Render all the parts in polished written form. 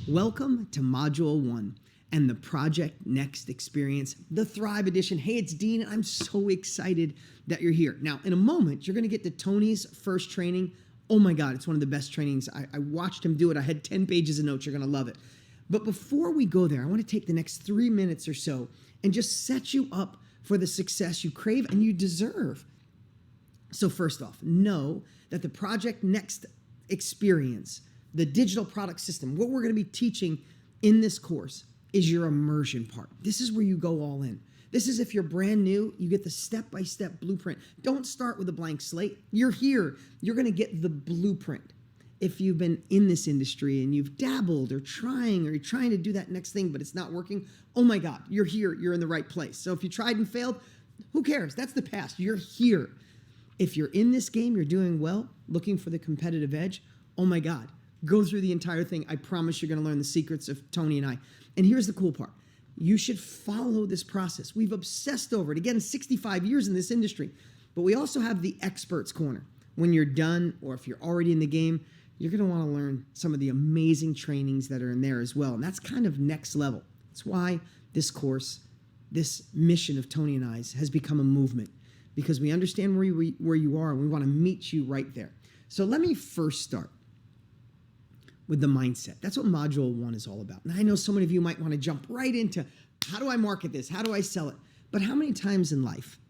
Welcome to Module 1 and the Project Next experience, the Thrive Edition. Hey, it's Dean, and I'm so excited that you're here. Now, in a moment, you're going to get to Tony's first training. Oh my God, it's one of the best trainings. I watched him do it. I had 10 pages of notes. You're going to love it. But before we go there, I want to take the next 3 minutes or so and just set you up for the success you crave and you deserve. So first off, know that the Project Next experience, the digital product system, what we're going to be teaching in this course is your immersion part. This is where you go all in. This is if you're brand new, you get the step-by-step blueprint. Don't start with a blank slate. You're here. You're going to get the blueprint. If you've been in this industry and you've dabbled or you're trying to do that next thing, but it's not working, oh my God, you're here. You're in the right place. So if you tried and failed, who cares? That's the past. You're here. If you're in this game, you're doing well, looking for the competitive edge, oh my God, go through the entire thing. I promise you're going to learn the secrets of Tony and I. And here's the cool part. You should follow this process. We've obsessed over it. Again, 65 years in this industry. But we also have the experts corner. When you're done, or if you're already in the game, you're going to want to learn some of the amazing trainings that are in there as well. And that's kind of next level. That's why this course, this mission of Tony and I's has become a movement, because we understand where you are and we want to meet you right there. So let me first start with the mindset. That's what Module 1 is all about. And I know so many of you might want to jump right into, how do I market this? How do I sell it? But how many times in life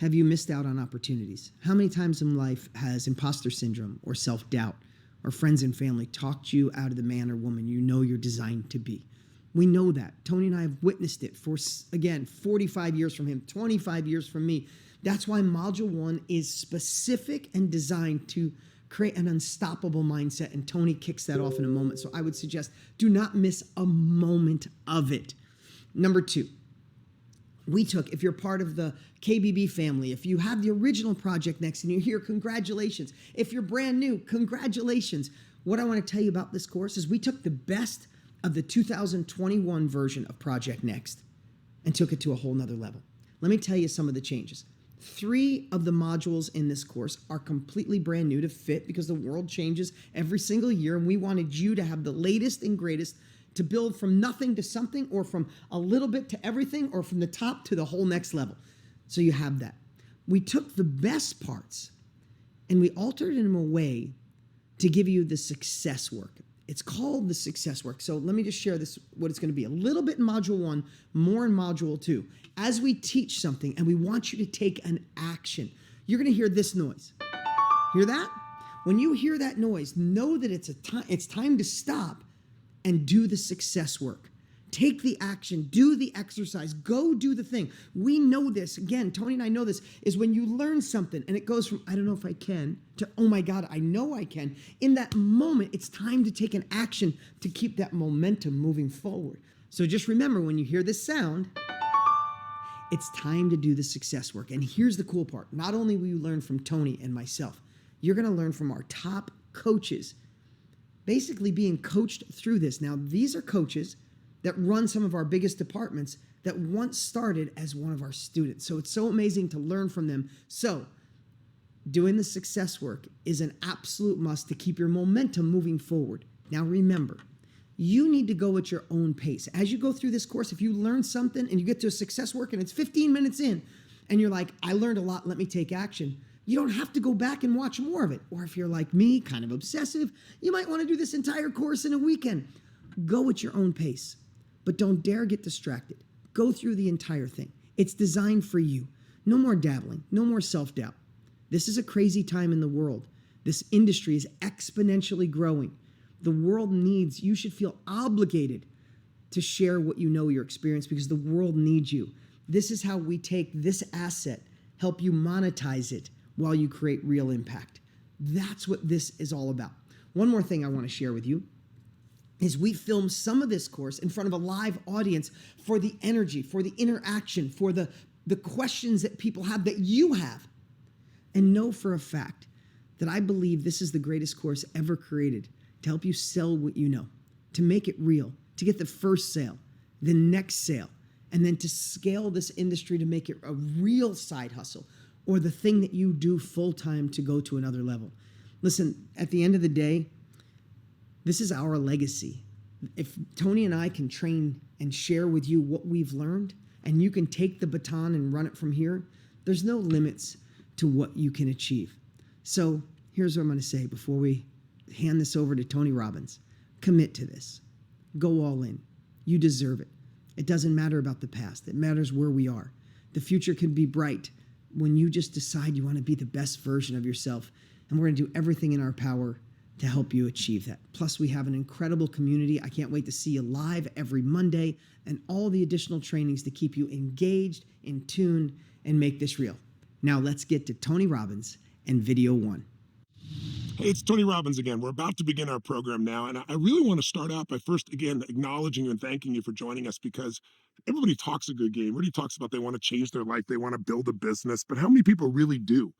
have you missed out on opportunities? How many times in life has imposter syndrome or self-doubt or friends and family talked you out of the man or woman you know you're designed to be? We know that. Tony and I have witnessed it for, again, 45 years from him, 25 years from me. That's why Module 1 is specific and designed to create an unstoppable mindset, and Tony kicks that off in a moment. So I would suggest do not miss a moment of it. Number 2, if you're part of the KBB family, if you have the original Project Next and you're here, congratulations. If you're brand new, congratulations. What I want to tell you about this course is we took the best of the 2021 version of Project Next and took it to a whole nother level. Let me tell you some of the changes. 3 of the modules in this course are completely brand new to fit, because the world changes every single year, and we wanted you to have the latest and greatest to build from nothing to something, or from a little bit to everything, or from the top to the whole next level. So you have that. We took the best parts and we altered them in a way to give you the success work. It's called the success work. So let me just share this, what it's going to be. A little bit in Module 1, more in Module 2. As we teach something and we want you to take an action, you're going to hear this noise. Hear that? When you hear that noise, know that it's time to stop and do the success work. Take the action, do the exercise, go do the thing. We know this. Again, Tony and I know this, is when you learn something and it goes from, I don't know if I can, to, oh my God, I know I can. In that moment, it's time to take an action to keep that momentum moving forward. So just remember, when you hear this sound, it's time to do the success work. And here's the cool part. Not only will you learn from Tony and myself, you're going to learn from our top coaches, basically being coached through this. Now, these are coaches that run some of our biggest departments that once started as one of our students. So it's so amazing to learn from them. So doing the success work is an absolute must to keep your momentum moving forward. Now remember, you need to go at your own pace. As you go through this course, if you learn something and you get to a success work and it's 15 minutes in and you're like, I learned a lot, let me take action, you don't have to go back and watch more of it. Or if you're like me, kind of obsessive, you might want to do this entire course in a weekend. Go at your own pace. But don't dare get distracted. Go through the entire thing. It's designed for you. No more dabbling, no more self-doubt. This is a crazy time in the world. This industry is exponentially growing. The world needs, you should feel obligated to share what you know, your experience, because the world needs you. This is how we take this asset, help you monetize it while you create real impact. That's what this is all about. One more thing I want to share with you is we filmed some of this course in front of a live audience for the energy, for the interaction, for the questions that people have, that you have. And know for a fact that I believe this is the greatest course ever created to help you sell what you know, to make it real, to get the first sale, the next sale, and then to scale this industry to make it a real side hustle, or the thing that you do full-time to go to another level. Listen, at the end of the day, this is our legacy. if Tony and I can train and share with you what we've learned, and you can take the baton and run it from here, there's no limits to what you can achieve. So here's what I'm going to say before we hand this over to Tony Robbins. Commit to this. Go all in. You deserve it. It doesn't matter about the past. It matters where we are. The future can be bright when you just decide you want to be the best version of yourself. And we're going to do everything in our power to help you achieve that. Plus, we have an incredible community. I can't wait to see you live every Monday and all the additional trainings to keep you engaged, in tune, and make this real. Now let's get to Tony Robbins and video one. Hey, it's Tony Robbins again. We're about to begin our program now, and I really want to start out by first, again, acknowledging you and thanking you for joining us, because everybody talks a good game. Everybody talks about they want to change their life, they want to build a business, but how many people really do?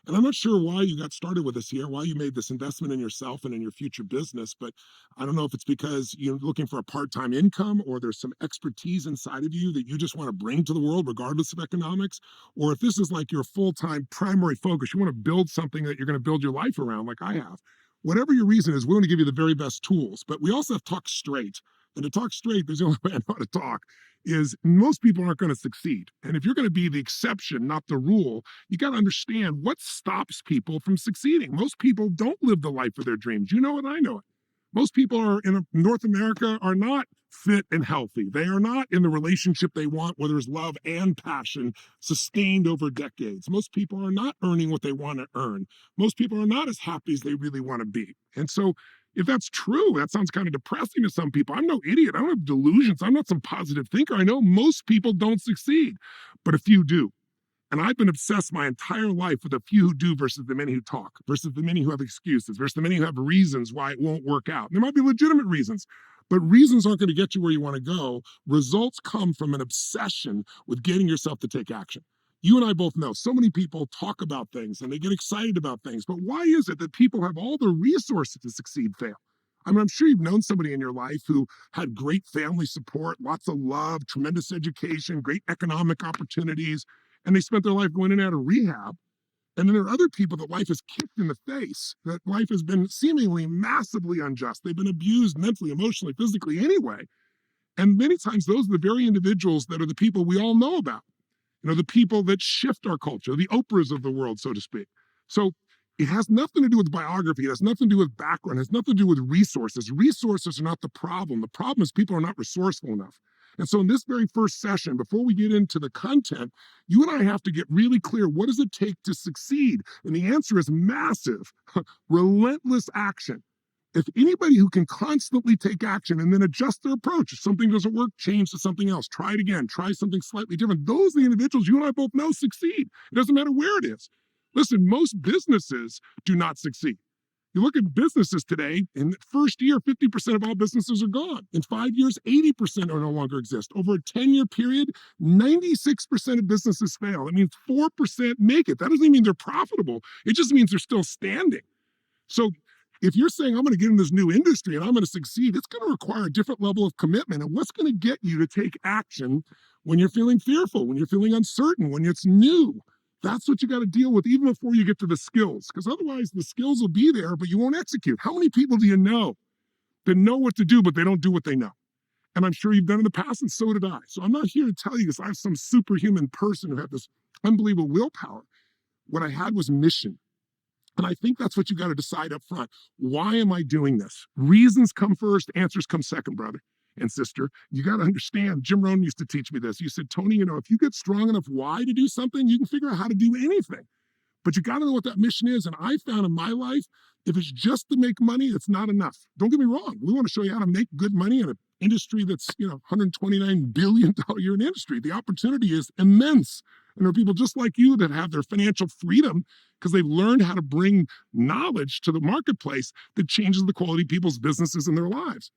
And I'm not sure why you got started with us here, why you made this investment in yourself and in your future business, but I don't know if it's because you're looking for a part-time income, or there's some expertise inside of you that you just want to bring to the world regardless of economics, or if this is like your full-time primary focus, you want to build something that you're going to build your life around like I have. Whatever your reason is, we want to give you the very best tools, but we also have to talk straight. And to talk straight, there's the only way I know how to talk, is most people aren't going to succeed. And if you're going to be the exception, not the rule, you got to understand what stops people from succeeding. Most people don't live the life of their dreams. You know it, I know it. Most people are in North America are not fit and healthy. They are not in the relationship they want, where there's love and passion sustained over decades. Most people are not earning what they want to earn. Most people are not as happy as they really want to be. And so if that's true, that sounds kind of depressing to some people. I'm no idiot. I don't have delusions. I'm not some positive thinker. I know most people don't succeed, but a few do. And I've been obsessed my entire life with the few who do versus the many who talk, versus the many who have excuses, versus the many who have reasons why it won't work out. There might be legitimate reasons, but reasons aren't going to get you where you want to go. Results come from an obsession with getting yourself to take action. You and I both know so many people talk about things and they get excited about things, but why is it that people have all the resources to succeed fail? I mean, I'm sure you've known somebody in your life who had great family support, lots of love, tremendous education, great economic opportunities, and they spent their life going in and out of rehab. And then there are other people that life has kicked in the face, that life has been seemingly massively unjust. They've been abused mentally, emotionally, physically anyway. And many times those are the very individuals that are the people we all know about. You know, the people that shift our culture, the Oprahs of the world, so to speak. So it has nothing to do with biography. It has nothing to do with background. It has nothing to do with resources. Resources are not the problem. The problem is people are not resourceful enough. And so in this very first session, before we get into the content, you and I have to get really clear, what does it take to succeed? And the answer is massive, relentless action. If anybody who can constantly take action and then adjust their approach, if something doesn't work, change to something else, try it again, try something slightly different, those are the individuals you and I both know succeed. It doesn't matter where it is. Listen, most businesses do not succeed. You look at businesses today, in the first year, 50% of all businesses are gone. In 5 years, 80% are no longer exist. Over a 10-year period, 96% of businesses fail. That means 4% make it. That doesn't even mean they're profitable. It just means they're still standing. So if you're saying, I'm going to get in this new industry and I'm going to succeed, it's going to require a different level of commitment. And what's going to get you to take action when you're feeling fearful, when you're feeling uncertain, when it's new? That's what you got to deal with even before you get to the skills, because otherwise the skills will be there, but you won't execute. How many people do you know that know what to do, but they don't do what they know? And I'm sure you've done in the past, and so did I. So I'm not here to tell you this. I'm some superhuman person who had this unbelievable willpower. What I had was mission. And I think that's what you got to decide up front. Why am I doing this? Reasons come first, answers come second, brother and sister. You got to understand, Jim Rohn used to teach me this. He said, Tony, you know, if you get strong enough why to do something, you can figure out how to do anything. But you got to know what that mission is. And I found in my life, if it's just to make money, it's not enough. Don't get me wrong. We want to show you how to make good money in an industry that's, you know, $129 billion a year industry. The opportunity is immense. And there are people just like you that have their financial freedom because they've learned how to bring knowledge to the marketplace that changes the quality of people's businesses and their lives.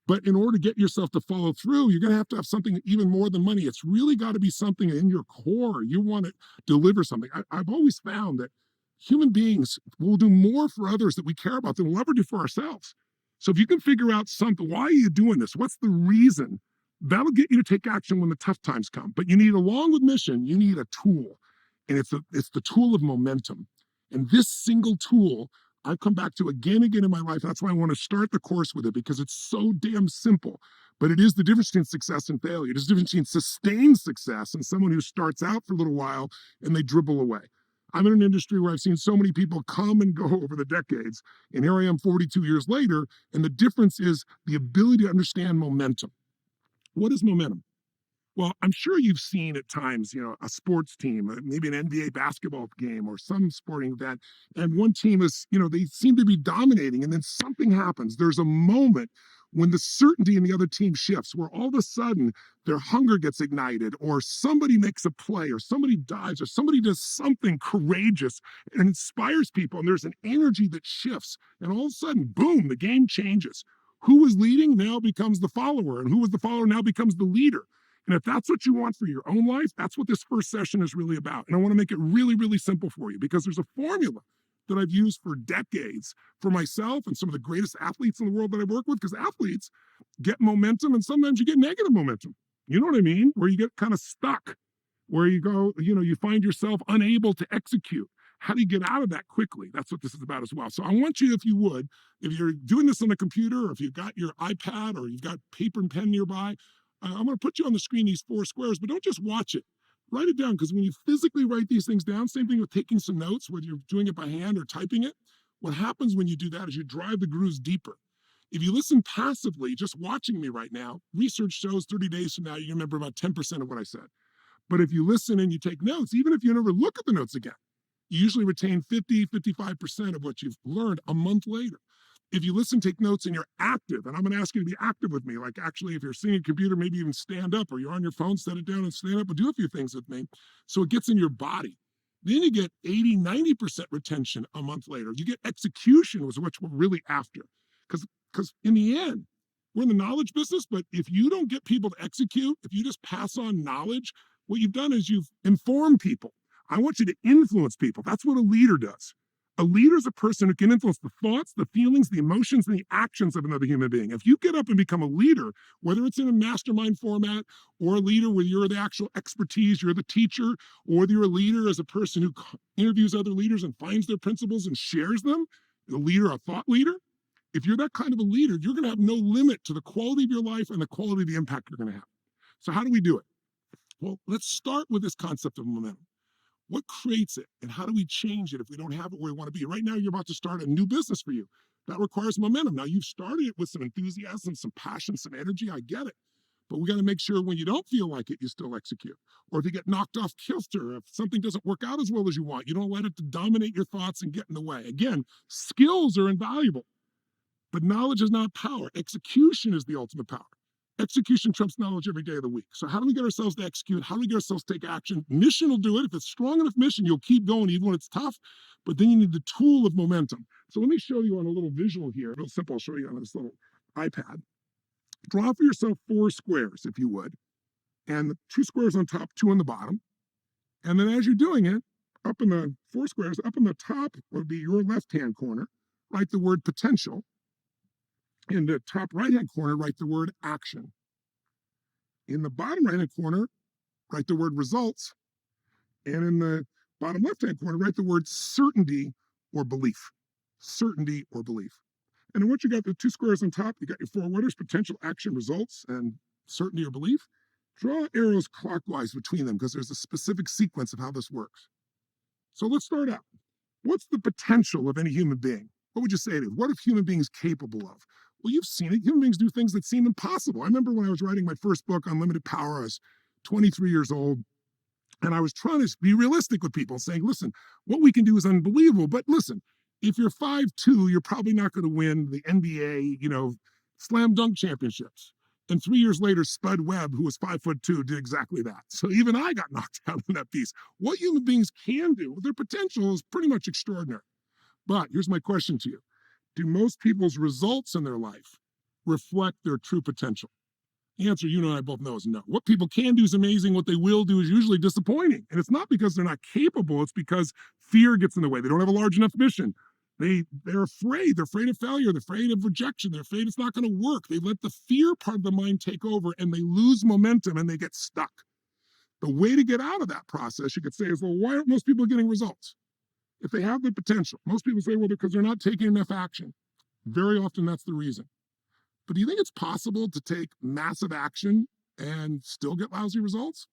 But in order to get yourself to follow through, you're going to have something even more than money. It's really got to be something in your core. You want to deliver something. I've always found that human beings will do more for others that we care about than we'll ever do for ourselves. So if you can figure out something, why are you doing this? What's the reason? That'll get you to take action when the tough times come. But you need, along with mission, you need a tool. And it's the tool of momentum. And this single tool I've come back to again and again in my life. That's why I want to start the course with it, because it's so damn simple. But it is the difference between success and failure. It is the difference between sustained success and someone who starts out for a little while and they dribble away. I'm in an industry where I've seen so many people come and go over the decades. And here I am 42 years later. And the difference is the ability to understand momentum. What is momentum? Well, I'm sure you've seen at times, a sports team, maybe an NBA basketball game or some sporting event, and one team is, they seem to be dominating, and then something happens. There's a moment when the certainty in the other team shifts, where all of a sudden their hunger gets ignited, or somebody makes a play, or somebody dives, or somebody does something courageous and inspires people, and there's an energy that shifts, and all of a sudden, boom, the game changes. Who was leading now becomes the follower, and who was the follower now becomes the leader. And if that's what you want for your own life, that's what this first session is really about. And I want to make it really, really simple for you, because there's a formula that I've used for decades for myself and some of the greatest athletes in the world that I work with, because athletes get momentum and sometimes you get negative momentum. You know what I mean? Where you get kind of stuck, where you go, you find yourself unable to execute. How do you get out of that quickly? That's what this is about as well. So I want you, if you would, if you're doing this on a computer, or if you've got your iPad or you've got paper and pen nearby, I'm going to put you on the screen these 4 squares, but don't just watch it. Write it down, because when you physically write these things down, same thing with taking some notes, whether you're doing it by hand or typing it, what happens when you do that is you drive the grooves deeper. If you listen passively, just watching me right now, research shows 30 days from now, you remember about 10% of what I said. But if you listen and you take notes, even if you never look at the notes again, you usually retain 55% of what you've learned a month later. If you listen, take notes, and you're active, and I'm going to ask you to be active with me, like actually, if you're sitting at a computer, maybe even stand up, or you're on your phone, set it down and stand up and do a few things with me so it gets in your body. Then you get 80-90% retention a month later. You get execution, which we're really after. Because in the end, we're in the knowledge business, but if you don't get people to execute, if you just pass on knowledge, what you've done is you've informed people. I want you to influence people. That's what a leader does. A leader is a person who can influence the thoughts, the feelings, the emotions, and the actions of another human being. If you get up and become a leader, whether it's in a mastermind format, or a leader where you're the actual expertise, you're the teacher, or you're a leader as a person who interviews other leaders and finds their principles and shares them, a leader, a thought leader, if you're that kind of a leader, you're going to have no limit to the quality of your life and the quality of the impact you're going to have. So how do we do it? Well, let's start with this concept of momentum. What creates it, and how do we change it if we don't have it where we want to be? Right now, you're about to start a new business for you. That requires momentum. Now, you've started it with some enthusiasm, some passion, some energy. I get it. But we got to make sure when you don't feel like it, you still execute. Or if you get knocked off kilter, if something doesn't work out as well as you want, you don't let it dominate your thoughts and get in the way. Again, skills are invaluable, but knowledge is not power. Execution is the ultimate power. Execution trumps knowledge every day of the week. So how do we get ourselves to execute? How do we get ourselves to take action? Mission will do it. If it's strong enough mission, you'll keep going even when it's tough, but then you need the tool of momentum. So let me show you on a little visual here, real simple. I'll show you on this little iPad. Draw for yourself 4 squares, if you would, and 2 squares on top, 2 on the bottom. And then as you're doing it, up in the 4 squares, up in the top would be your left-hand corner, write the word potential. In the top right-hand corner, write the word action. In the bottom right-hand corner, write the word results. And in the bottom left-hand corner, write the word certainty or belief. Certainty or belief. And then once you got the 2 squares on top, you got your 4 letters, potential, action, results, and certainty or belief. Draw arrows clockwise between them, because there's a specific sequence of how this works. So let's start out. What's the potential of any human being? What would you say it is? What are human beings capable of? Well, you've seen it. Human beings do things that seem impossible. I remember when I was writing my first book, Unlimited Power, I was 23 years old, and I was trying to be realistic with people, saying, listen, what we can do is unbelievable, but listen, if you're 5'2", you're probably not going to win the NBA, slam dunk championships. And 3 years later, Spud Webb, who was 5'2", did exactly that. So even I got knocked out in that piece. What human beings can do, their potential is pretty much extraordinary. But here's my question to you. Do most people's results in their life reflect their true potential? The answer you and I both know is no. What people can do is amazing. What they will do is usually disappointing. And it's not because they're not capable. It's because fear gets in the way. They don't have a large enough mission. They're afraid. They're afraid of failure. They're afraid of rejection. They're afraid it's not going to work. They let the fear part of the mind take over, and they lose momentum and they get stuck. The way to get out of that process, you could say, is, well, why aren't most people getting results? if they have the potential, most people say, well, because they're not taking enough action. Very often that's the reason. But do you think it's possible to take massive action and still get lousy results?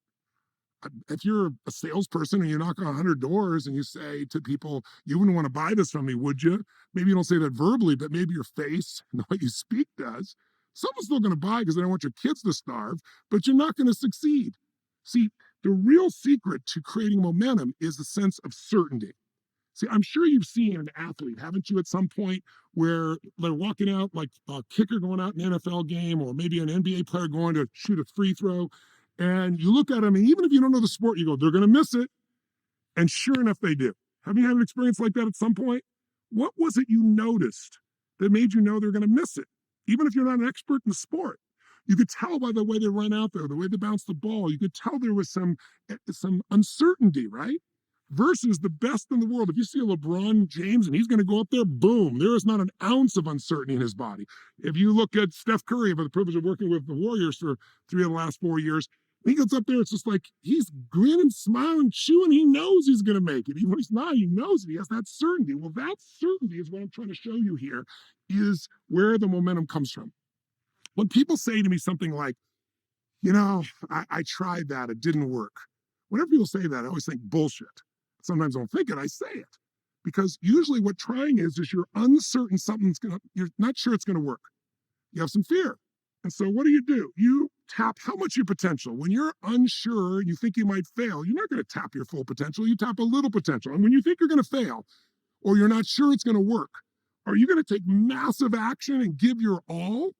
If you're a salesperson and you knock on 100 doors and you say to people, you wouldn't want to buy this from me, would you? Maybe you don't say that verbally, but maybe your face and the way you speak does. Someone's still going to buy because they don't want your kids to starve, but you're not going to succeed. See, the real secret to creating momentum is the sense of certainty. See, I'm sure you've seen an athlete, haven't you, at some point where they're walking out like a kicker going out in an NFL game, or maybe an NBA player going to shoot a free throw, and you look at them, and even if you don't know the sport, you go, they're going to miss it. And sure enough, they do. Have you had an experience like that at some point? What was it you noticed that made you know they're going to miss it? Even if you're not an expert in the sport, you could tell by the way they run out there, the way they bounce the ball. You could tell there was some uncertainty, right? Versus the best in the world. If you see a LeBron James and he's going to go up there, boom, there is not an ounce of uncertainty in his body. If you look at Steph Curry, I've had the privilege of working with the Warriors for 3 of the last 4 years. He gets up there, it's just like he's grinning, smiling, chewing. He knows he's going to make it. Even when he's not, he knows it. He has that certainty. Well, that certainty is what I'm trying to show you here, is where the momentum comes from. When people say to me something like, I tried that, it didn't work. Whenever people say that, I always think bullshit. Sometimes I don't think it, I say it. Because usually what trying is you're uncertain you're not sure it's going to work. You have some fear. And so what do? You tap how much your potential. When you're unsure, you think you might fail, you're not going to tap your full potential. You tap a little potential. And when you think you're going to fail, or you're not sure it's going to work, are you going to take massive action and give your all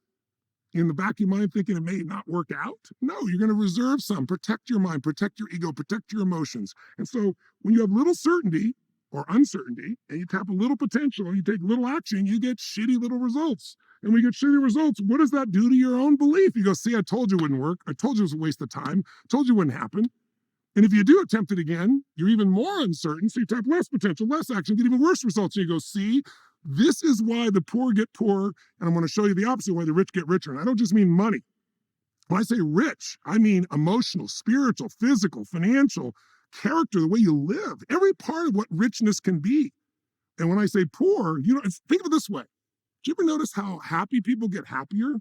in the back of your mind thinking it may not work out? No, you're going to reserve some, protect your mind, protect your ego, protect your emotions. And so when you have little certainty or uncertainty and you tap a little potential and you take little action, you get shitty little results. And we get shitty results. What does that do to your own belief? You go, see, I told you it wouldn't work. I told you it was a waste of time. I told you it wouldn't happen. And if you do attempt it again, you're even more uncertain. So you tap less potential, less action, get even worse results. And you go, see, this is why the poor get poorer. And I'm going to show you the opposite, why the rich get richer. And I don't just mean money. When I say rich, I mean emotional, spiritual, physical, financial, character, the way you live, every part of what richness can be. And when I say poor, think of it this way. Do you ever notice how happy people get happier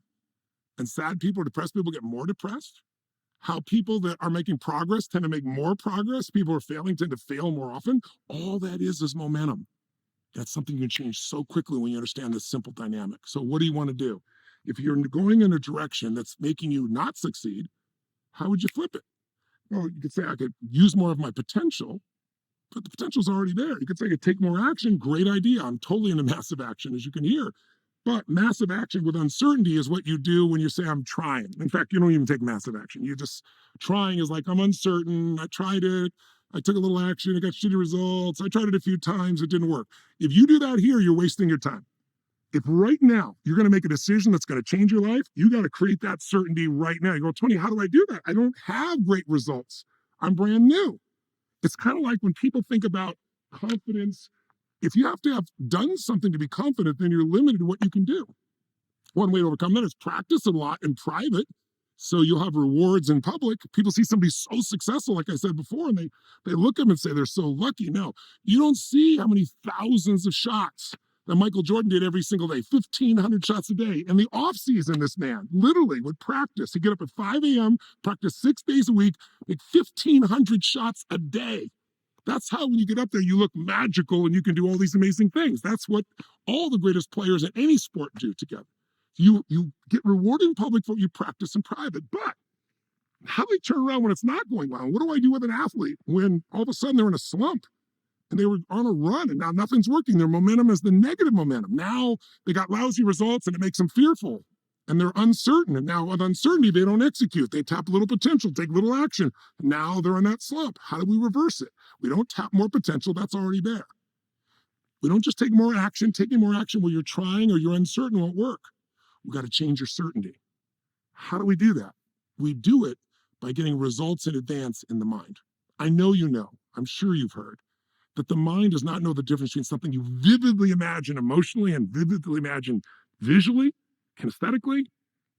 and sad people or depressed people get more depressed? How people that are making progress tend to make more progress? People who are failing tend to fail more often? All that is momentum. That's something you can change so quickly when you understand this simple dynamic. So what do you want to do? If you're going in a direction that's making you not succeed, how would you flip it? Well, you could say I could use more of my potential, but the potential's already there. You could say I could take more action. Great idea. I'm totally into massive action, as you can hear. But massive action with uncertainty is what you do when you say, I'm trying. In fact, you don't even take massive action. You just, trying is like, I'm uncertain. I tried it. I took a little action. I got shitty results. I tried it a few times. It didn't work. If you do that here, you're wasting your time. If right now you're going to make a decision that's going to change your life, you got to create that certainty right now. You go, Tony, how do I do that? I don't have great results. I'm brand new. It's kind of like when people think about confidence. If you have to have done something to be confident, then you're limited to what you can do. One way to overcome that is practice a lot in private. So you'll have rewards in public. People see somebody so successful, like I said before, and they look at them and say they're so lucky. No, you don't see how many thousands of shots that Michael Jordan did every single day, 1,500 shots a day. In the off season, this man literally would practice. He'd get up at 5 a.m., practice 6 days a week, make 1,500 shots a day. That's how when you get up there, you look magical and you can do all these amazing things. That's what all the greatest players in any sport do together. You get rewarded in public for what you practice in private. But how do they turn around when it's not going well? What do I do with an athlete when all of a sudden they're in a slump and they were on a run and now nothing's working? Their momentum is the negative momentum. Now they got lousy results and it makes them fearful. And they're uncertain. And now with uncertainty, they don't execute. They tap little potential, take little action. Now they're in that slump. How do we reverse it? We don't tap more potential. That's already there. We don't just take more action. Taking more action where you're trying or you're uncertain won't work. We've got to change your certainty. How do we do that? We do it by getting results in advance in the mind. I know you know, I'm sure you've heard, that the mind does not know the difference between something you vividly imagine emotionally and vividly imagine visually, kinesthetically,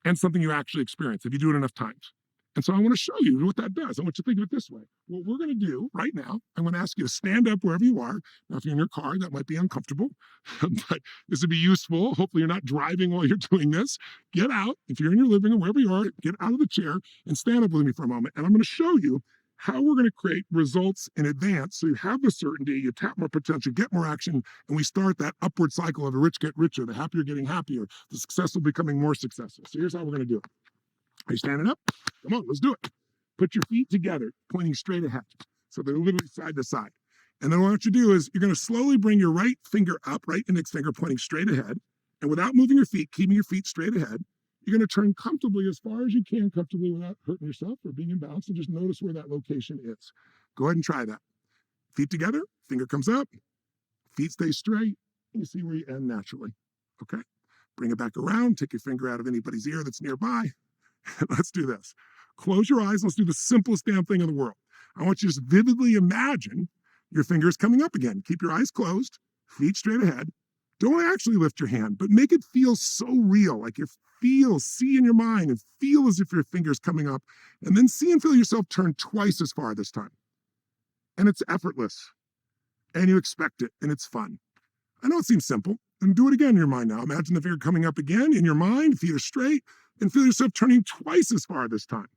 and something you actually experience if you do it enough times. And so I want to show you what that does. I want you to think of it this way. What we're going to do right now, I'm going to ask you to stand up wherever you are. Now, if you're in your car, that might be uncomfortable, but this would be useful. Hopefully, you're not driving while you're doing this. Get out. If you're in your living room, wherever you are, get out of the chair and stand up with me for a moment. And I'm going to show you how we're going to create results in advance so you have the certainty, you tap more potential, get more action, and we start that upward cycle of the rich get richer, the happier getting happier, the successful becoming more successful. So here's how we're going to do it. Are you standing up? Come on, let's do it. Put your feet together, pointing straight ahead. So they're literally side to side. And then what you do is you're going to slowly bring your right finger up, right index finger pointing straight ahead. And without moving your feet, keeping your feet straight ahead, you're going to turn comfortably as far as you can, comfortably without hurting yourself or being imbalanced, and just notice where that location is. Go ahead and try that. Feet together, finger comes up, feet stay straight, and you see where you end naturally. Okay? Bring it back around, take your finger out of anybody's ear that's nearby. Let's do this. Close your eyes. Let's do the simplest damn thing in the world. I want you to just vividly imagine your fingers coming up again. Keep your eyes closed, feet straight ahead. Don't actually lift your hand, but make it feel so real, like you see in your mind and feel as if your finger's coming up, and then see and feel yourself turn twice as far this time. And it's effortless, and you expect it, and it's fun. I know it seems simple, and do it again in your mind now. Imagine the finger coming up again in your mind, feet are straight, and feel yourself turning twice as far this time.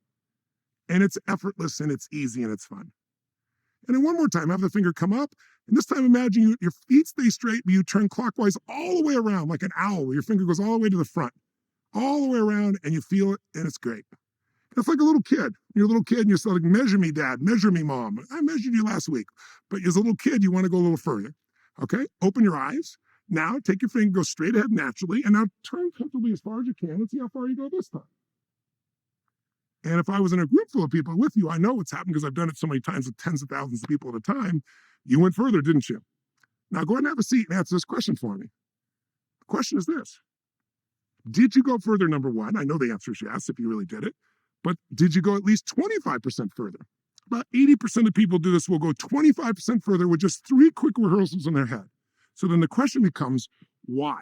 And it's effortless, and it's easy, and it's fun. And then one more time, have the finger come up, and this time imagine your feet stay straight, but you turn clockwise all the way around like an owl, where your finger goes all the way to the front, all the way around, and you feel it, and it's great. It's like a little kid. You're a little kid, and you're like, measure me, Dad, measure me, Mom. I measured you last week. But as a little kid, you want to go a little further. Okay? Open your eyes. Now, take your finger, go straight ahead naturally, and now turn comfortably as far as you can and see how far you go this time. And if I was in a group full of people with you, I know what's happened because I've done it so many times with tens of thousands of people at a time. You went further, didn't you? Now go ahead and have a seat and answer this question for me. The question is this. Did you go further, number one? I know the answer is yes, if you really did it. But did you go at least 25% further? About 80% of people do this will go 25% further with just 3 quick rehearsals in their head. So then the question becomes, why?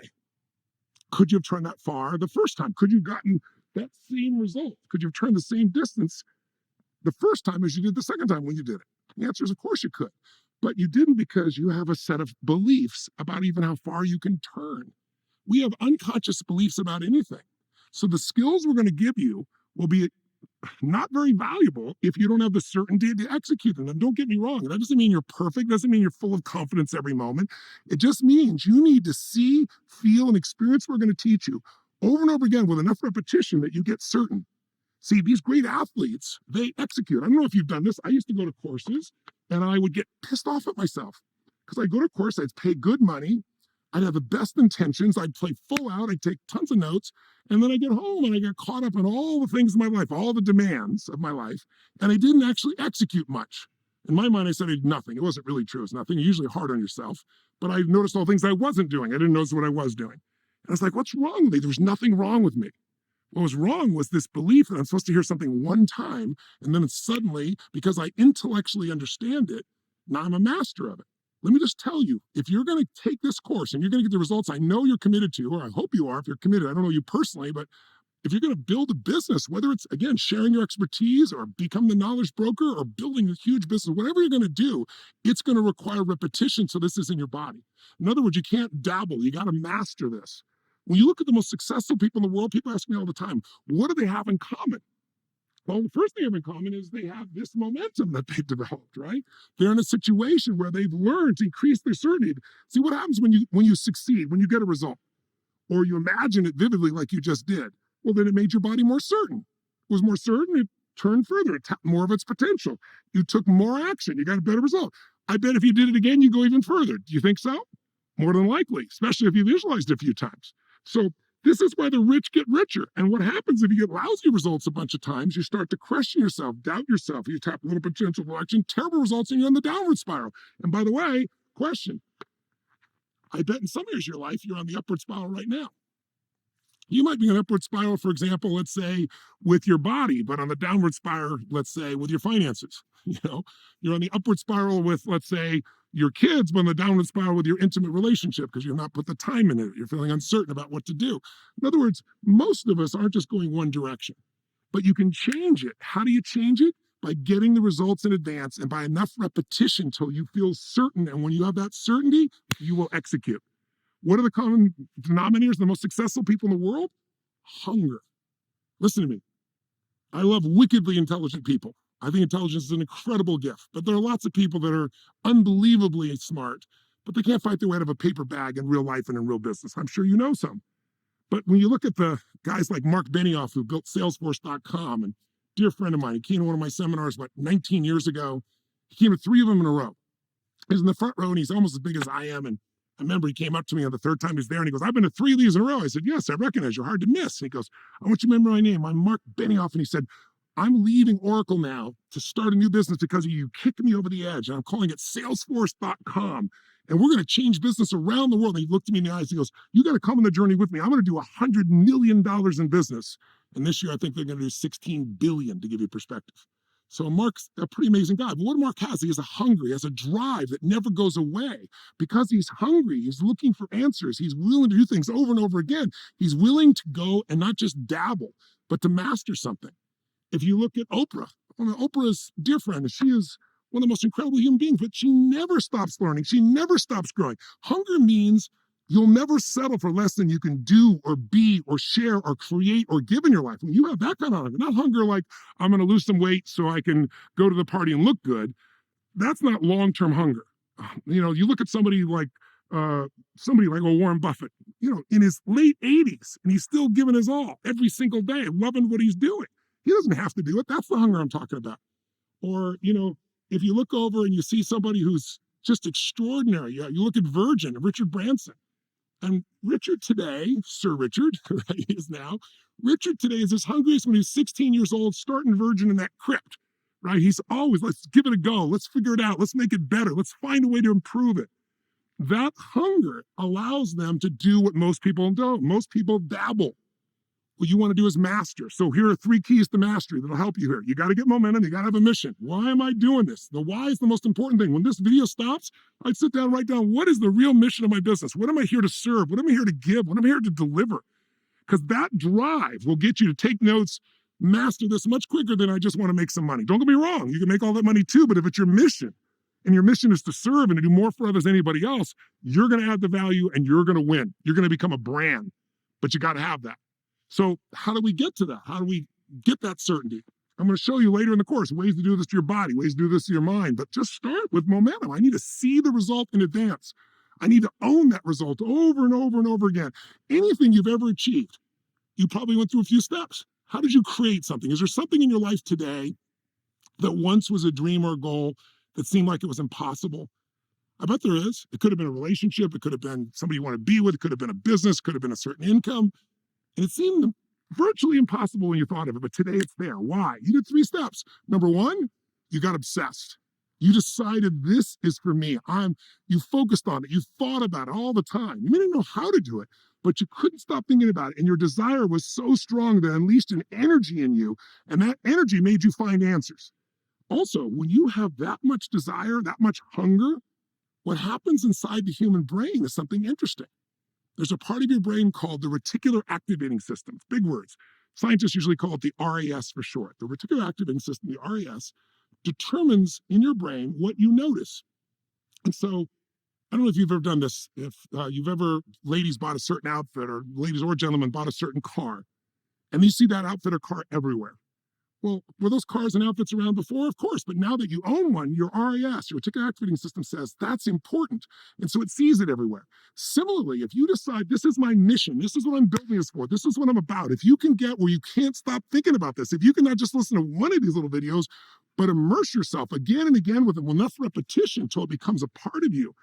Could you have turned that far the first time? Could you have gotten that same result? Could you have turned the same distance the first time as you did the second time when you did it? The answer is, of course you could. But you didn't because you have a set of beliefs about even how far you can turn. We have unconscious beliefs about anything. So the skills we're going to give you will be not very valuable if you don't have the certainty to execute them. And don't get me wrong, that doesn't mean you're perfect, doesn't mean you're full of confidence every moment. It just means you need to see, feel, and experience what we're going to teach you over and over again with enough repetition that you get certain. See, these great athletes, they execute. I don't know if you've done this. I used to go to courses and I would get pissed off at myself because I'd go to a course, I'd pay good money, I'd have the best intentions, I'd play full out, I'd take tons of notes, and then I get home and I get caught up in all the things in my life, all the demands of my life, and I didn't actually execute much. In my mind, I said I did nothing. It wasn't really true. It's nothing. You're usually hard on yourself. But I noticed all the things I wasn't doing. I didn't notice what I was doing. And I was like, what's wrong with me? There was nothing wrong with me. What was wrong was this belief that I'm supposed to hear something one time, and then suddenly, because I intellectually understand it, now I'm a master of it. Let me just tell you, if you're going to take this course and you're going to get the results I know you're committed to, or I hope you are if you're committed, I don't know you personally, but if you're going to build a business, whether it's, again, sharing your expertise or become the knowledge broker or building a huge business, whatever you're going to do, it's going to require repetition so this is in your body. In other words, you can't dabble. You got to master this. When you look at the most successful people in the world, people ask me all the time, what do they have in common? Well, the first thing they have in common is they have this momentum that they've developed, right? They're in a situation where they've learned to increase their certainty. See what happens when you succeed, when you get a result, or you imagine it vividly like you just did. Well, then it made your body more certain. It was more certain, it turned further, it tapped more of its potential. You took more action, you got a better result. I bet if you did it again, you go even further. Do you think so? More than likely, especially if you visualized it a few times. So this is why the rich get richer. And what happens if you get lousy results a bunch of times, you start to question yourself, doubt yourself, you tap a little potential for action, terrible results, and you're on the downward spiral. And by the way, question, I bet in some areas of your life, you're on the upward spiral right now. You might be on an upward spiral, for example, let's say with your body, but on the downward spiral, let's say with your finances. You're on the upward spiral with, let's say, your kids, but on the downward spiral with your intimate relationship because you've not put the time in it. You're feeling uncertain about what to do. In other words, most of us aren't just going one direction. but you can change it. How do you change it? By getting the results in advance and by enough repetition till you feel certain. And when you have that certainty, you will execute. What are the common denominators of the most successful people in the world? Hunger. Listen to me. I love wickedly intelligent people. I think intelligence is an incredible gift, but there are lots of people that are unbelievably smart, but they can't fight their way out of a paper bag in real life and in real business. I'm sure you know some. But when you look at the guys like Mark Benioff, who built Salesforce.com, and dear friend of mine, he came to one of my seminars about 19 years ago. He came to 3 of them in a row. He's in the front row and he's almost as big as I am. And I remember he came up to me on the third time he was there and he goes, "I've been to 3 of these in a row." I said, "Yes, I recognize you're hard to miss." And he goes, "I want you to remember my name. I'm Mark Benioff." And he said, "I'm leaving Oracle now to start a new business because of you. You kicked me over the edge. And I'm calling it Salesforce.com. And we're going to change business around the world." And he looked at me in the eyes. He goes, "You got to come on the journey with me. I'm going to do $100 million in business. And this year, I think they're going to do 16 billion, to give you perspective." So Mark's a pretty amazing guy. But what Mark has, he has a hunger, he has a drive that never goes away. Because he's hungry, he's looking for answers. He's willing to do things over and over again. He's willing to go and not just dabble, but to master something. If you look at Oprah, Oprah's dear friend, she is one of the most incredible human beings, but she never stops learning. She never stops growing. Hunger means you'll never settle for less than you can do or be or share or create or give in your life. When you have that kind of hunger, not hunger like I'm going to lose some weight so I can go to the party and look good. That's not long-term hunger. You look at somebody like Warren Buffett, in his late 80s, and he's still giving his all every single day, loving what he's doing. He doesn't have to do it. That's the hunger I'm talking about. Or, if you look over and you see somebody who's just extraordinary, you look at Virgin, Richard Branson. And Richard today, Sir Richard, he is now, Richard today is as hungry as when he was 16 years old, starting Virgin in that crypt, right? He's always, let's give it a go. Let's figure it out. Let's make it better. Let's find a way to improve it. That hunger allows them to do what most people don't. Most people dabble. What you want to do is master. So here are 3 keys to mastery that'll help you here. You got to get momentum. You got to have a mission. Why am I doing this? The why is the most important thing. When this video stops, I'd sit down and write down, what is the real mission of my business? What am I here to serve? What am I here to give? What am I here to deliver? Because that drive will get you to take notes, master this much quicker than I just want to make some money. Don't get me wrong. You can make all that money too, but if it's your mission, and your mission is to serve and to do more for others than anybody else, you're going to add the value and you're going to win. You're going to become a brand, but you got to have that. So how do we get to that? How do we get that certainty? I'm going to show you later in the course ways to do this to your body, ways to do this to your mind, but just start with momentum. I need to see the result in advance. I need to own that result over and over and over again. Anything you've ever achieved, you probably went through a few steps. How did you create something? Is there something in your life today that once was a dream or a goal that seemed like it was impossible? I bet there is. It could have been a relationship. It could have been somebody you want to be with. It could have been a business. Could have been a certain income. And it seemed virtually impossible when you thought of it, but today it's there. Why? You did 3 steps. Number 1, you got obsessed. You decided this is for me. You focused on it. You thought about it all the time. You may not know how to do it, but you couldn't stop thinking about it. And your desire was so strong that it unleashed an energy in you, and that energy made you find answers. Also, when you have that much desire, that much hunger, what happens inside the human brain is something interesting. There's a part of your brain called the reticular activating system. Big words. Scientists usually call it the RAS for short. The reticular activating system, the RAS, determines in your brain what you notice. And so, I don't know if you've ever done this, if ladies bought a certain outfit, or ladies or gentlemen bought a certain car, and you see that outfit or car everywhere. Well, were those cars and outfits around before? Of course, but now that you own one, your RAS, your reticular activating system, says that's important. And so it sees it everywhere. Similarly, if you decide this is my mission, this is what I'm building this for, this is what I'm about, if you can get where you can't stop thinking about this, if you can not just listen to one of these little videos, but immerse yourself again and again with enough repetition until it becomes a part of you,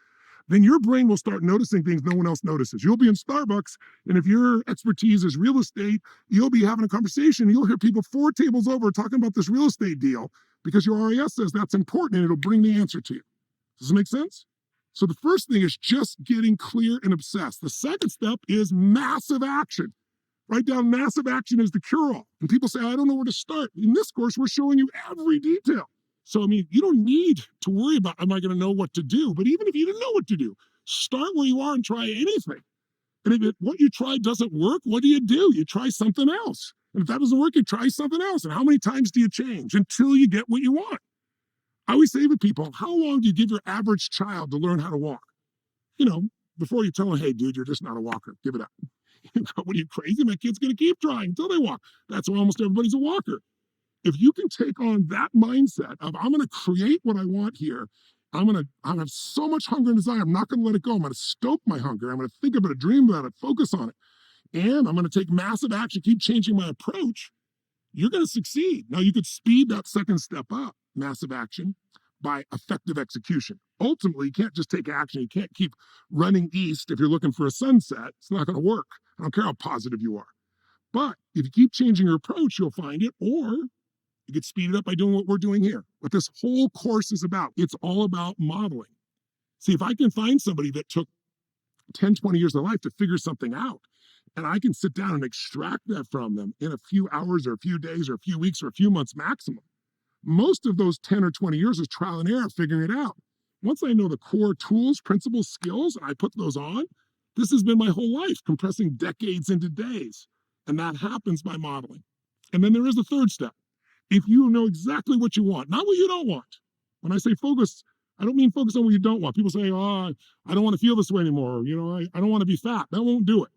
then your brain will start noticing things no one else notices. You'll be in Starbucks, and if your expertise is real estate, you'll be having a conversation. You'll hear people 4 tables over talking about this real estate deal because your RAS says that's important, and it'll bring the answer to you. Does it make sense? So the first thing is just getting clear and obsessed. The second step is massive action. Write down massive action is the cure-all. And people say, I don't know where to start. In this course, we're showing you every detail. So, you don't need to worry about, am I going to know what to do? But even if you didn't know what to do, start where you are and try anything. And if what you try doesn't work, what do? You try something else. And if that doesn't work, you try something else. And how many times do you change until you get what you want? I always say to people, how long do you give your average child to learn how to walk? You know, before you tell them, hey, dude, you're just not a walker, give it up. What are you, crazy? My kid's going to keep trying until they walk. That's why almost everybody's a walker. If you can take on that mindset of, I'm going to create what I want here, I have so much hunger and desire, I'm not going to let it go. I'm going to stoke my hunger. I'm going to think about it, dream about it, focus on it. And I'm going to take massive action, keep changing my approach. You're going to succeed. Now, you could speed that second step up, massive action, by effective execution. Ultimately, you can't just take action. You can't keep running east if you're looking for a sunset. It's not going to work. I don't care how positive you are. But if you keep changing your approach, you'll find it. Or you could speed it up by doing what we're doing here. What this whole course is about, it's all about modeling. See, if I can find somebody that took 10, 20 years of their life to figure something out, and I can sit down and extract that from them in a few hours or a few days or a few weeks or a few months maximum, most of those 10 or 20 years is trial and error figuring it out. Once I know the core tools, principles, skills, and I put those on, this has been my whole life, compressing decades into days. And that happens by modeling. And then there is a third step. If you know exactly what you want, not what you don't want. When I say focus, I don't mean focus on what you don't want. People say, oh, I don't want to feel this way anymore. I don't want to be fat. That won't do it.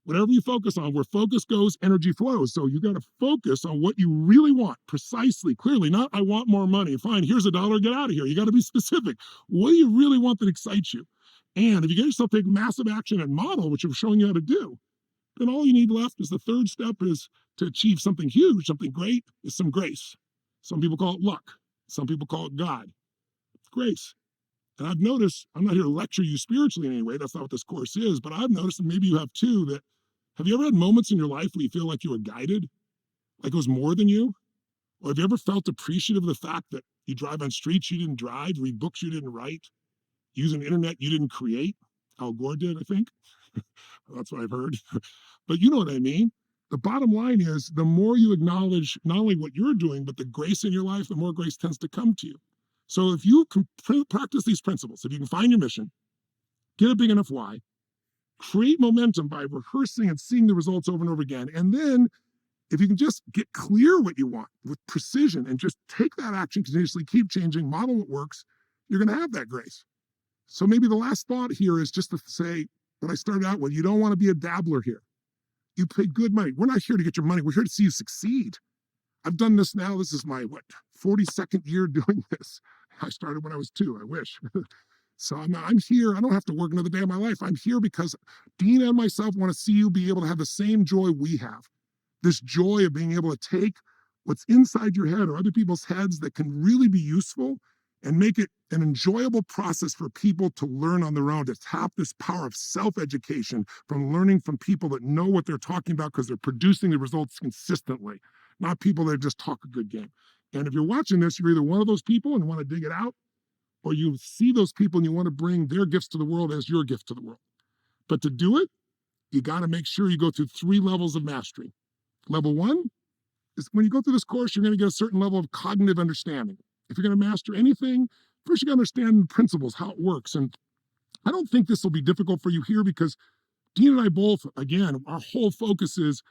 Whatever you focus on, where focus goes, energy flows. So you got to focus on what you really want, precisely, clearly, not I want more money. Fine, here's $1, get out of here. You got to be specific. What do you really want that excites you? And if you get yourself to take massive action and model, which I'm showing you how to do, then all you need left is the third step is to achieve something huge, something great, is some grace. Some people call it luck. Some people call it God. Grace. And I've noticed, I'm not here to lecture you spiritually in any way. That's not what this course is. But I've noticed, and maybe you have too, that have you ever had moments in your life where you feel like you were guided? Like it was more than you? Or have you ever felt appreciative of the fact that you drive on streets you didn't drive, read books you didn't write, use an internet you didn't create? Al Gore did, I think. That's what I've heard. But you know what I mean? The bottom line is the more you acknowledge not only what you're doing, but the grace in your life, the more grace tends to come to you. So if you can practice these principles, if you can find your mission, get a big enough why, create momentum by rehearsing and seeing the results over and over again, and then if you can just get clear what you want with precision and just take that action continuously, keep changing, model what works, you're going to have that grace. So maybe the last thought here is just to say what I started out with. You don't want to be a dabbler here. You pay good money. We're not here to get your money. We're here to see you succeed. I've done this now. This is my, 42nd year doing this. I started when I was 2, I wish. So I'm here. I don't have to work another day of my life. I'm here because Dean and myself want to see you be able to have the same joy we have. This joy of being able to take what's inside your head or other people's heads that can really be useful and make it an enjoyable process for people to learn on their own, to tap this power of self-education from learning from people that know what they're talking about because they're producing the results consistently, not people that just talk a good game. And if you're watching this, you're either one of those people and want to dig it out, or you see those people and you want to bring their gifts to the world as your gift to the world. But to do it, you got to make sure you go through 3 levels of mastery. Level 1 is when you go through this course, you're going to get a certain level of cognitive understanding. If you're going to master anything, first you got to understand the principles, how it works. And I don't think this will be difficult for you here because Dean and I both, again, our whole focus is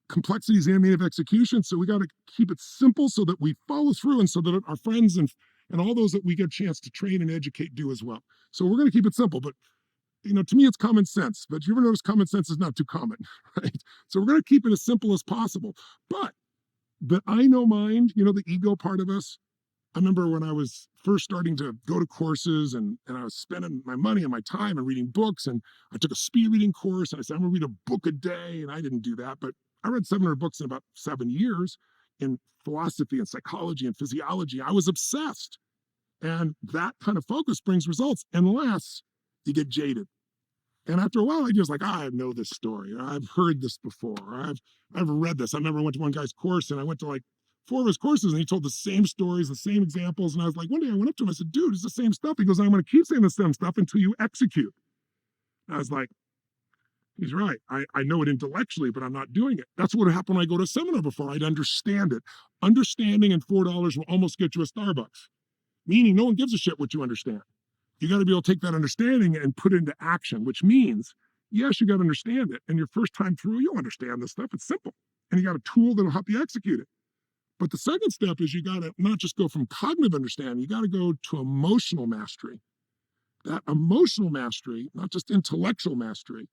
complexity is the enemy of execution. So we got to keep it simple so that we follow through and so that our friends and all those that we get a chance to train and educate do as well. So we're going to keep it simple, but to me, it's common sense, but you ever notice common sense is not too common, right? So we're going to keep it as simple as possible, but the I know mind, the ego part of us. I remember when I was first starting to go to courses and I was spending my money and my time and reading books, and I took a speed reading course and I said, I'm gonna read a book a day. And I didn't do that, but I read 700 books in about 7 years in philosophy and psychology and physiology. I was obsessed. And that kind of focus brings results unless you get jaded. And after a while, I just like, I know this story, or I've heard this before, or I've read this. I remember I went to one guy's course and I went to like 4 of his courses and he told the same stories, the same examples. And I was like, one day I went up to him, I said, dude, it's the same stuff. He goes, I'm going to keep saying the same stuff until you execute. And I was like, he's right. I know it intellectually, but I'm not doing it. That's what happened when I go to a seminar before. I'd understand it. Understanding and $4 will almost get you a Starbucks, meaning no one gives a shit what you understand. You got to be able to take that understanding and put it into action, which means, yes, you got to understand it. And your first time through, you'll understand this stuff. It's simple. and you got a tool that'll help you execute it. But the second step is you got to not just go from cognitive understanding, you got to go to emotional mastery. That emotional mastery, not just intellectual mastery,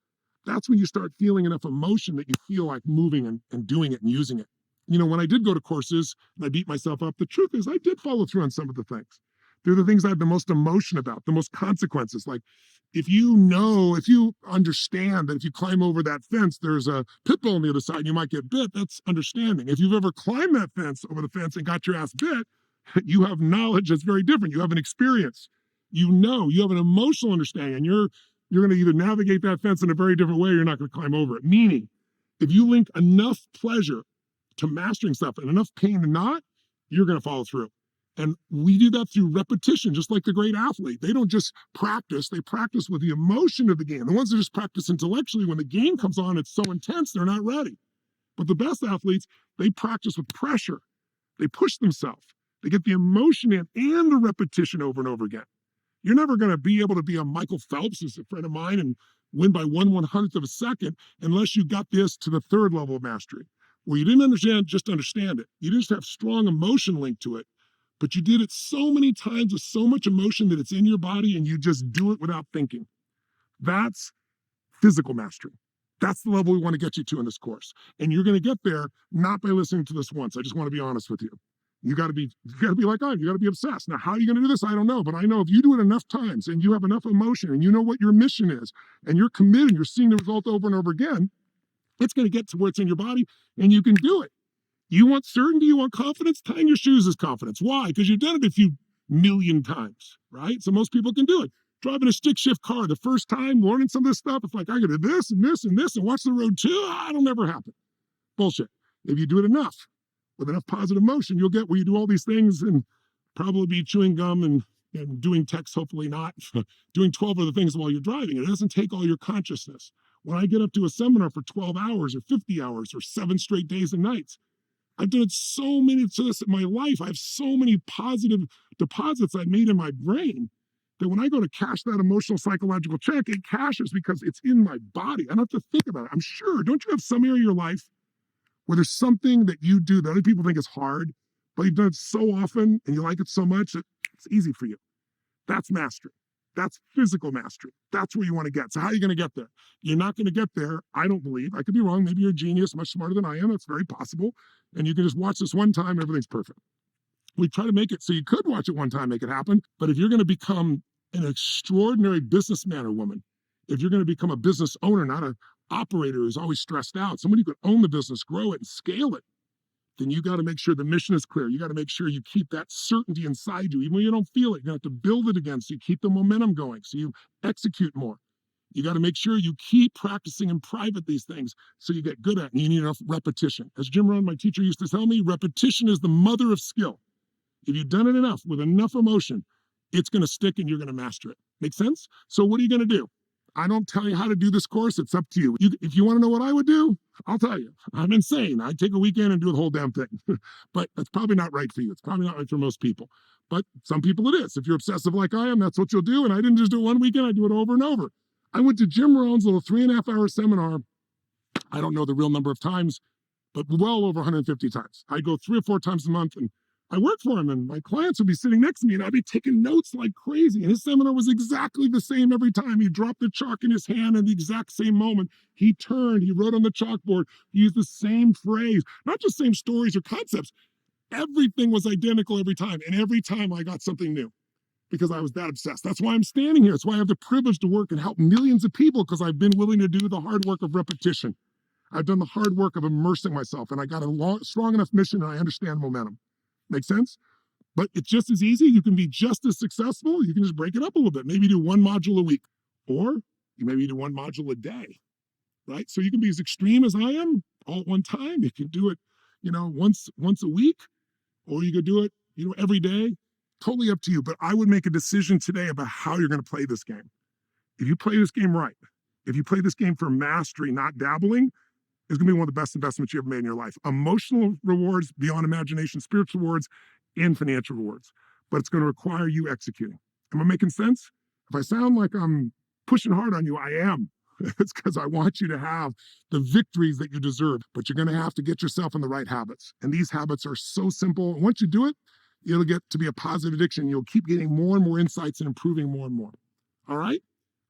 that's when you start feeling enough emotion that you feel like moving and doing it and using it. You know, when I did go to courses and I beat myself up, the truth is I did follow through on some of the things. They're the things I had the most emotion about, the most consequences. Like if you understand that if you climb over that fence, there's a pit bull on the other side and you might get bit, that's understanding. If you've ever climbed that fence over the fence and got your ass bit, you have knowledge that's very different. You have an experience. You have an emotional understanding, and you're going to either navigate that fence in a very different way or you're not going to climb over it. Meaning, if you link enough pleasure to mastering stuff and enough pain to not, you're going to follow through. And we do that through repetition, just like the great athlete. They don't just practice, they practice with the emotion of the game. The ones that just practice intellectually, when the game comes on, it's so intense, they're not ready. But the best athletes, they practice with pressure. They push themselves. They get the emotion in and the repetition over and over again. You're never going to be able to be a Michael Phelps, who's a friend of mine, and win by 1/100th of a second unless you got this to the third level of mastery, where you didn't just understand it. You just have strong emotion linked to it, but you did it so many times with so much emotion that it's in your body and you just do it without thinking. That's physical mastery. That's the level we want to get you to in this course. And you're going to get there not by listening to this once. I just want to be honest with you. You got to be like I am. You got to be obsessed. Now, how are you going to do this? I don't know, but I know if you do it enough times and you have enough emotion and you know what your mission is and you're committed, you're seeing the result over and over again, it's going to get to where it's in your body and you can do it. You want certainty, you want confidence, tying your shoes is confidence. Why? Because you've done it a few million times, right? So most people can do it. Driving a stick shift car the first time, learning some of this stuff, it's like I got to do this and this and this and watch the road too. It'll never happen. Bullshit. If you do it enough, with enough positive motion, you'll get where you do all these things and probably be chewing gum and doing text, hopefully not, doing 12 other things while you're driving. It doesn't take all your consciousness. When I get up to a seminar for 12 hours or 50 hours or 7 straight days and nights, I've done so many to this in my life. I have so many positive deposits I've made in my brain that when I go to cash that emotional psychological check, it cashes because it's in my body. I don't have to think about it. I'm sure. Don't you have some area of your life where there's something that you do that other people think is hard, but you've done it so often and you like it so much that it's easy for you? That's mastery. That's physical mastery. That's where you want to get. So how are you going to get there? You're not going to get there, I don't believe. I could be wrong. Maybe you're a genius, much smarter than I am. That's very possible. And you can just watch this one time, everything's perfect. We try to make it so you could watch it one time, make it happen. But if you're going to become an extraordinary businessman or woman, if you're going to become a business owner, not an operator who's always stressed out, somebody who can own the business, grow it, and scale it, then you got to make sure the mission is clear. You got to make sure you keep that certainty inside you. Even when you don't feel it, you have to build it again so you keep the momentum going, so you execute more. You got to make sure you keep practicing in private these things so you get good at it, and you need enough repetition. As Jim Rohn, my teacher, used to tell me, repetition is the mother of skill. If you've done it enough with enough emotion, it's going to stick and you're going to master it. Make sense? So what are you going to do? I don't tell you how to do this course. It's up to you. If you want to know what I would do, I'll tell you. I'm insane. I'd take a weekend and do the whole damn thing. But that's probably not right for you. It's probably not right for most people. But some people it is. If you're obsessive like I am, that's what you'll do. And I didn't just do it one weekend. I do it over and over. I went to Jim Rohn's little 3.5-hour seminar. I don't know the real number of times, but well over 150 times. I go 3 or 4 times a month, and I work for him, and my clients would be sitting next to me, and I'd be taking notes like crazy. And his seminar was exactly the same every time. He dropped the chalk in his hand at the exact same moment. He turned, he wrote on the chalkboard, he used the same phrase, not just same stories or concepts. Everything was identical every time. And every time I got something new because I was that obsessed. That's why I'm standing here. That's why I have the privilege to work and help millions of people, because I've been willing to do the hard work of repetition. I've done the hard work of immersing myself, and I got a strong enough mission, and I understand momentum. Make sense? But it's just as easy. You can be just as successful. You can just break it up a little bit. Maybe do 1 module a week, or you maybe do 1 module a day, right? So you can be as extreme as I am all at one time. You can do it, once a week, or you could do it, every day. Totally up to you. But I would make a decision today about how you're going to play this game. If you play this game right, if you play this game for mastery, not dabbling, it's going to be one of the best investments you ever made in your life. Emotional rewards beyond imagination, spiritual rewards, and financial rewards. But it's going to require you executing. Am I making sense? If I sound like I'm pushing hard on you, I am. It's because I want you to have the victories that you deserve, but you're going to have to get yourself in the right habits. And these habits are so simple. Once you do it, it'll get to be a positive addiction. You'll keep getting more and more insights and improving more and more. All right?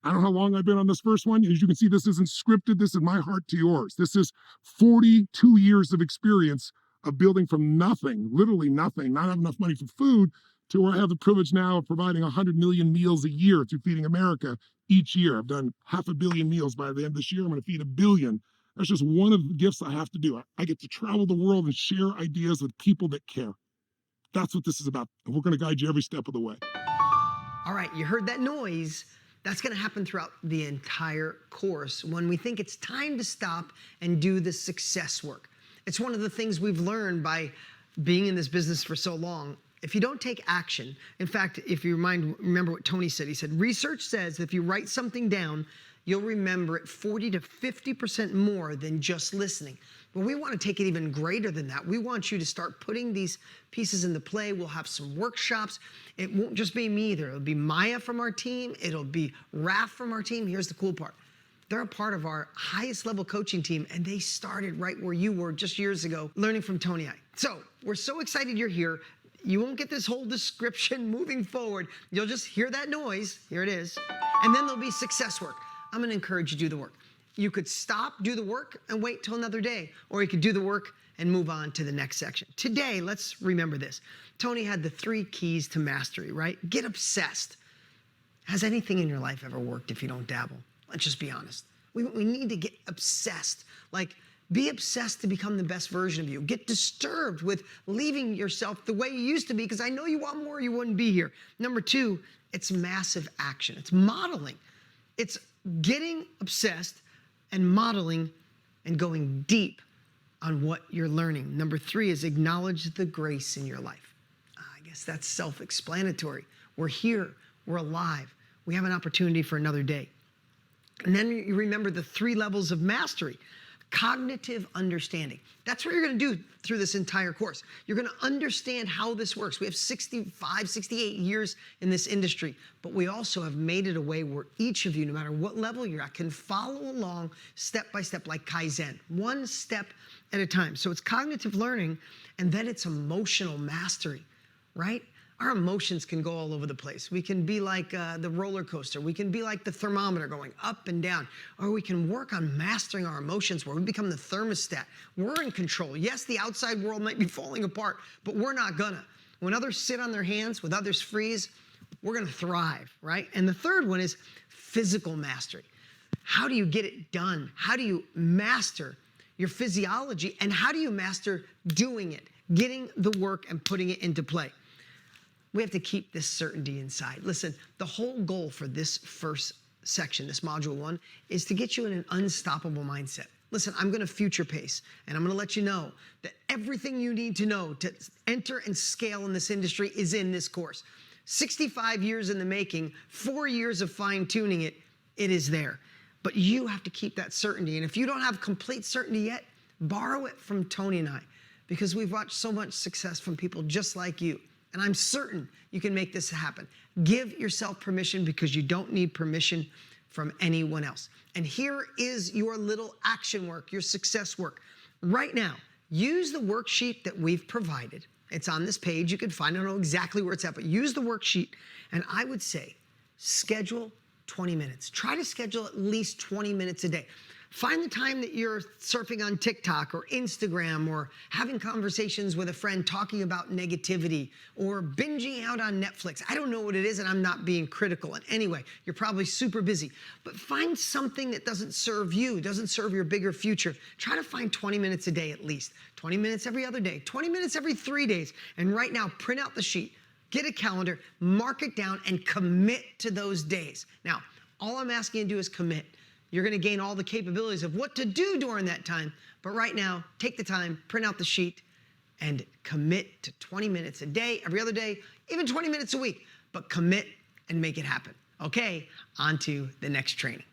I don't know how long I've been on this first one. As you can see, this isn't scripted. This is my heart to yours. This is 42 years of experience of building from nothing, literally nothing, not have enough money for food, to where I have the privilege now of providing 100 million meals a year through Feeding America each year. I've done 500 million meals. By the end of this year, I'm going to feed 1 billion. That's just one of the gifts I have to do. I get to travel the world and share ideas with people that care. That's what this is about. And we're going to guide you every step of the way. All right, you heard that noise. That's going to happen throughout the entire course when we think it's time to stop and do the success work. It's one of the things we've learned by being in this business for so long. If you don't take action, in fact, if you remember what Tony said, he said, research says that if you write something down, you'll remember it 40 to 50% more than just listening. But we want to take it even greater than that. We want you to start putting these pieces into play. We'll have some workshops. It won't just be me either. It'll be Maya from our team. It'll be Raf from our team. Here's the cool part. They're a part of our highest level coaching team, and they started right where you were just years ago, learning from Tony and I. So we're so excited you're here. You won't get this whole description moving forward. You'll just hear that noise. Here it is. And then there'll be success work. I'm going to encourage you to do the work. You could stop, do the work, and wait till another day, or you could do the work and move on to the next section. Today, let's remember this. Tony had the 3 keys to mastery, right? Get obsessed. Has anything in your life ever worked if you don't dabble? Let's just be honest. We need to get obsessed. Like, be obsessed to become the best version of you. Get disturbed with leaving yourself the way you used to be, because I know you want more, you wouldn't be here. Number 2, it's massive action. It's modeling. It's getting obsessed and modeling and going deep on what you're learning. Number 3 is acknowledge the grace in your life. I guess that's self-explanatory. We're here, we're alive. We have an opportunity for another day. And then you remember the 3 levels of mastery. Cognitive understanding. That's what you're going to do through this entire course. You're going to understand how this works. We have 65, 68 years in this industry, but we also have made it a way where each of you, no matter what level you're at, can follow along step by step, like Kaizen, one step at a time. So it's cognitive learning, and then it's emotional mastery, right? Our emotions can go all over the place. We can be like the roller coaster. We can be like the thermometer going up and down. Or we can work on mastering our emotions where we become the thermostat. We're in control. Yes, the outside world might be falling apart, but we're not gonna. When others sit on their hands, when others freeze, we're gonna thrive, right? And the third one is physical mastery. How do you get it done? How do you master your physiology? And how do you master doing it, getting the work and putting it into play? We have to keep this certainty inside. Listen, the whole goal for this first section, this module 1, is to get you in an unstoppable mindset. Listen, I'm going to future pace, and I'm going to let you know that everything you need to know to enter and scale in this industry is in this course. 65 years in the making, 4 years of fine-tuning it, it is there. But you have to keep that certainty, and if you don't have complete certainty yet, borrow it from Tony and I, because we've watched so much success from people just like you. And I'm certain you can make this happen. Give yourself permission, because you don't need permission from anyone else. And here is your little action work, your success work. Right now, use the worksheet that we've provided. It's on this page. You can find it. I don't know exactly where it's at, but use the worksheet. And I would say schedule 20 minutes. Try to schedule at least 20 minutes a day. Find the time that you're surfing on TikTok or Instagram, or having conversations with a friend talking about negativity, or binging out on Netflix. I don't know what it is, and I'm not being critical in any way. You're probably super busy. But find something that doesn't serve you, doesn't serve your bigger future. Try to find 20 minutes a day at least. 20 minutes every other day, 20 minutes every 3 days. And right now, print out the sheet, get a calendar, mark it down, and commit to those days. Now, all I'm asking you to do is commit. You're going to gain all the capabilities of what to do during that time. But right now, take the time, print out the sheet, and commit to 20 minutes a day, every other day, even 20 minutes a week. But commit and make it happen. Okay, on to the next training.